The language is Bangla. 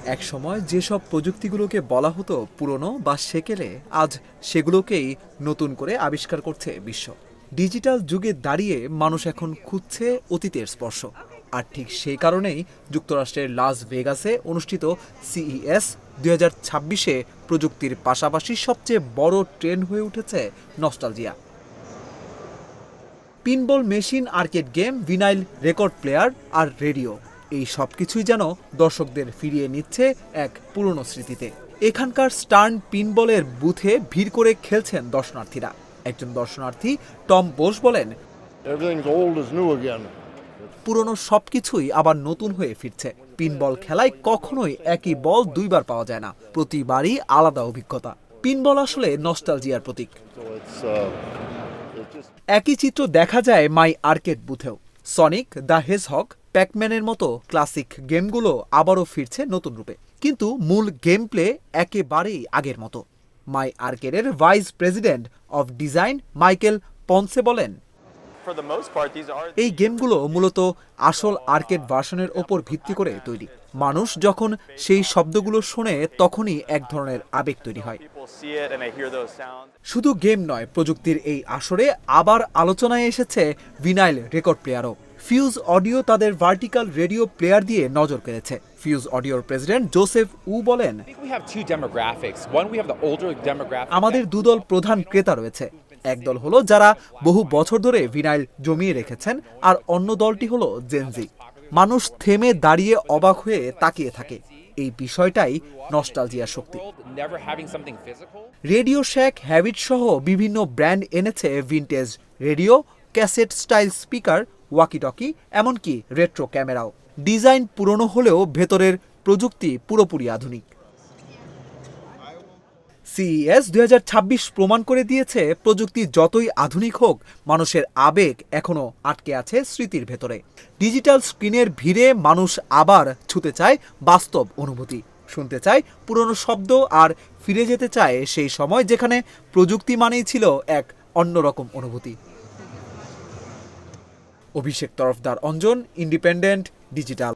একসময় যেসব প্রযুক্তিগুলোকে বলা হতো পুরনো বা সেকেলে, আজ সেগুলোকেই নতুন করে আবিষ্কার করছে বিশ্ব। ডিজিটাল যুগে দাঁড়িয়ে মানুষ এখন খুঁজছে অতীতের স্পর্শ। আর ঠিক সেই কারণেই যুক্তরাষ্ট্রের লাস ভেগাসে অনুষ্ঠিত সিইএস 2026-এ প্রযুক্তির পাশাপাশি সবচেয়ে বড় ট্রেন্ড হয়ে উঠেছে nostalgia. Pinball machine, arcade game, vinyl record player আর রেডিও, এই সব কিছুই যেন দর্শকদের ফিরিয়ে নিচ্ছে এক পুরনো স্মৃতিতে। এখানকার স্টার্ন পিনবলের বুথে ভিড় করে খেলছেন দর্শনার্থীরা। একজন দর্শনার্থী টম বোস বলেন, পুরনো সবকিছুই আবার নতুন হয়ে ফিরছে। পিনবল খেলায় কখনোই একই বল দুইবার পাওয়া যায় না, প্রতিবারই আলাদা অভিজ্ঞতা। পিনবল আসলে নস্টালজিয়ার প্রতীক। একই চিত্র দেখা যায় মাই আর্কেড বুথেও। সনিক, দ্য হেজহগ, প্যাকম্যানের মতো ক্লাসিক গেমগুলো আবারও ফিরছে নতুন রূপে, কিন্তু মূল গেম প্লে একেবারেই আগের মতো। মাই আর্কেডের vice president of design Michael Ponce বলেন, এই গেমগুলো মূলত আসল আর্কেড ভার্সনের ওপর ভিত্তি করে তৈরি। মানুষ যখন সেই শব্দগুলো শোনে তখনই এক ধরনের আবেগ তৈরি হয়। শুধু গেম নয়, প্রযুক্তির এই আসরে আবার আলোচনায় এসেছে ভিনাইল রেকর্ড প্লেয়ারও। ফিউজ অডিও তাদের ভার্টিক্যাল রেডিও প্লেয়ার দিয়ে নজর কেড়েছে। ফিউজ অডিওর প্রেসিডেন্ট জোসেফ উ বলেন, আমাদের দুদল প্রধান ক্রেতা রয়েছে। একদল হলো যারা বহু বছর ধরে ভিনাইল জমিয়ে রেখেছেন, আর অন্য দলটি হলো জেনজি। মানুষ থেমে দাঁড়িয়ে অবাক হয়ে তাকিয়ে থাকে। এই বিষয়টাই নস্টালজিয়ার শক্তি। রেডিও শ্যাক, হ্যাবিট সহ বিভিন্ন ব্র্যান্ড এনেছে vintage radio, cassette style speaker, walkie talkie, এমনকি রেট্রো ক্যামেরাও। ডিজাইন পুরনো হলেও ভেতরের প্রযুক্তি পুরোপুরি আধুনিক। সিইএস 2026 প্রমাণ করে দিয়েছে, প্রযুক্তি যতই আধুনিক হোক, মানুষের আবেগ এখনো আটকে আছে স্মৃতির ভেতরে। ডিজিটাল স্ক্রিনের ভিড়ে মানুষ আবার ছুতে চায় বাস্তব অনুভূতি, শুনতে চায় পুরনো শব্দ, আর ফিরে যেতে চায় সেই সময় যেখানে প্রযুক্তি মানেই ছিল এক অন্যরকম অনুভূতি। অভিষেক তরফদার, অঞ্জন, ইন্ডিপেন্ডেন্ট ডিজিটাল।